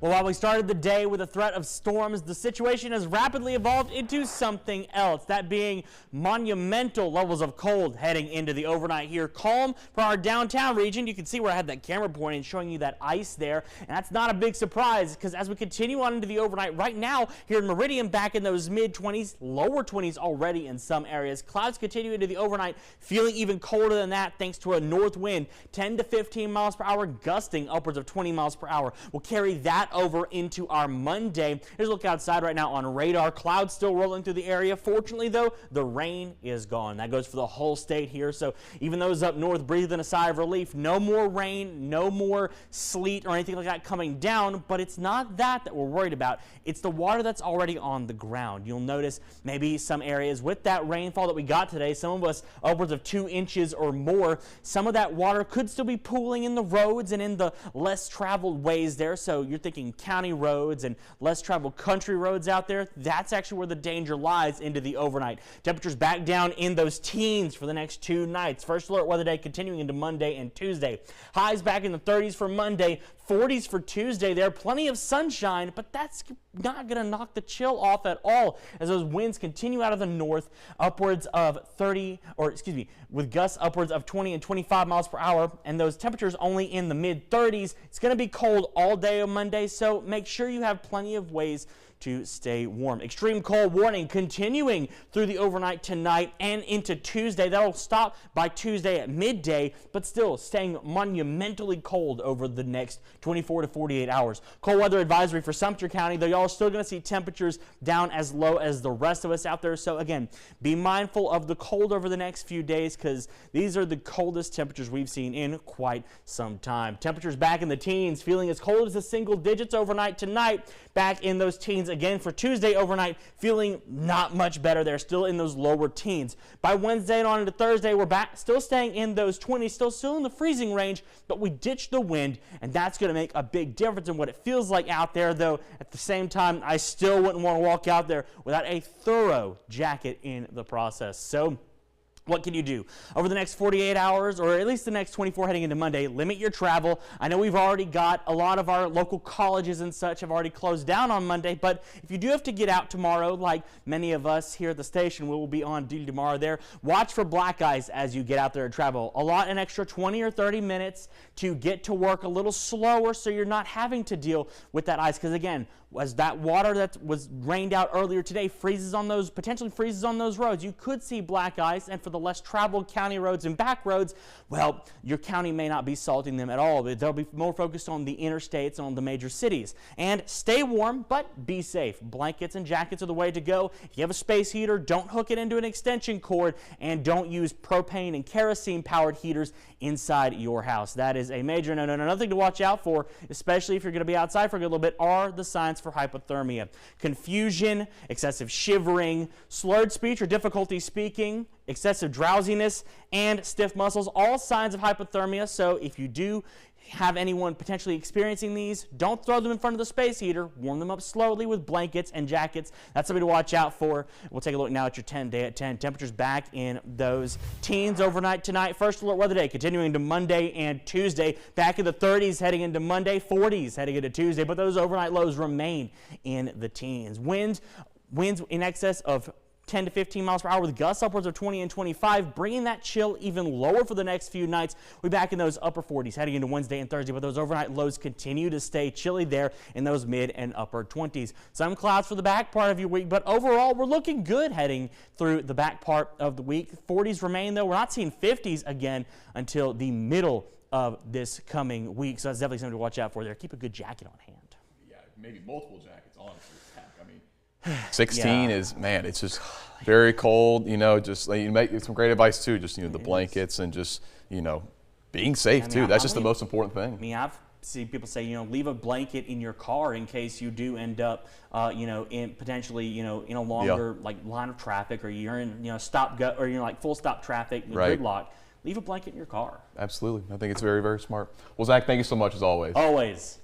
Well, while we started the day with a threat of storms, the situation has rapidly evolved into something else, that being monumental levels of cold heading into the overnight here. Calm for our downtown region. You can see where I had that camera pointing, showing you that ice there, and that's not a big surprise because as we continue on into the overnight, right now here in Meridian, back in those mid-20s, lower 20s already in some areas. Clouds continue into the overnight, feeling even colder than that thanks to a north wind, 10 to 15 miles per hour, gusting upwards of 20 miles per hour. We'll carry that over into our Monday. Here's a look outside right now on radar. Clouds still rolling through the area. Fortunately, though, the rain is gone. That goes for the whole state here. So even those up north breathing a sigh of relief. No more rain, no more sleet or anything like that coming down, but it's not that we're worried about. It's the water that's already on the ground. You'll notice maybe some areas with that rainfall that we got today, some of us upwards of 2 inches or more, some of that water could still be pooling in the roads and in the less traveled ways there. So you're thinking county roads and less traveled country roads out there. That's actually where the danger lies into the overnight. Temperatures back down in those teens for the next 2 nights. First alert weather day continuing into Monday and Tuesday. Highs back in the 30s for Monday, 40s for Tuesday there. Plenty of sunshine, but that's not going to knock the chill off at all as those winds continue out of the north upwards of 30, or excuse me, with gusts upwards of 20 and 25 miles per hour, and those temperatures only in the mid 30s. It's going to be cold all day on Monday, so make sure you have plenty of ways to stay warm. Extreme cold warning continuing through the overnight tonight and into Tuesday. That'll stop by Tuesday at midday, but still staying monumentally cold over the next 24 to 48 hours. Cold weather advisory for Sumter County, though y'all are still going to see temperatures down as low as the rest of us out there. So again, be mindful of the cold over the next few days because these are the coldest temperatures we've seen in quite some time. Temperatures back in the teens, feeling as cold as the single digits overnight tonight. Back in those teens again for Tuesday overnight, feeling not much better. They're still in those lower teens. By Wednesday and on into Thursday, we're back, still staying in those 20s, still in the freezing range, but we ditched the wind, and that's going to make a big difference in what it feels like out there, though at the same time, I still wouldn't want to walk out there without a thorough jacket in the process. So what can you do? Over the next 48 hours, or at least the next 24 heading into Monday, limit your travel. I know we've already got a lot of our local colleges and such have already closed down on Monday, but if you do have to get out tomorrow, like many of us here at the station will be on duty tomorrow there, watch for black ice as you get out there and travel. Allot an extra 20 or 30 minutes to get to work a little slower so you're not having to deal with that ice, because again, as that water that was rained out earlier today potentially freezes on those roads, you could see black ice, and for the less traveled county roads and back roads, well, your county may not be salting them at all, but they'll be more focused on the interstates and on the major cities. And stay warm, but be safe. Blankets and jackets are the way to go. If you have a space heater, don't hook it into an extension cord, and don't use propane and kerosene powered heaters inside your house. That is a major no-no. Another thing to watch out for, especially if you're going to be outside for a good little bit, are the signs for hypothermia. Confusion, excessive shivering, slurred speech or difficulty speaking, excessive drowsiness, and stiff muscles, all signs of hypothermia. So if you do have anyone potentially experiencing these, don't throw them in front of the space heater. Warm them up slowly with blankets and jackets. That's something to watch out for. We'll take a look now at your 10-day at 10. Temperatures back in those teens overnight tonight. First alert weather day continuing to Monday and Tuesday. Back in the 30s heading into Monday, 40s heading into Tuesday, but those overnight lows remain in the teens. Winds in excess of 10 to 15 miles per hour with gusts upwards of 20 and 25, bringing that chill even lower for the next few nights. We're back in those upper 40s heading into Wednesday and Thursday, but those overnight lows continue to stay chilly there in those mid and upper 20s. Some clouds for the back part of your week, but overall we're looking good heading through the back part of the week. 40s remain, though. We're not seeing 50s again until the middle of this coming week, so that's definitely something to watch out for there. Keep a good jacket on hand. Yeah, maybe multiple jackets, honestly. I mean, 16 is, man, it's just very cold, just you make some great advice too, just, the blankets and just, being safe too. That's just the most important thing. I mean, I've seen people say, leave a blanket in your car in case you do end up, in potentially, in a longer line of traffic, or you're in, or you're like full stop traffic, gridlock. Leave a blanket in your car. Absolutely. I think it's very, very smart. Well, Zach, thank you so much as always. Always.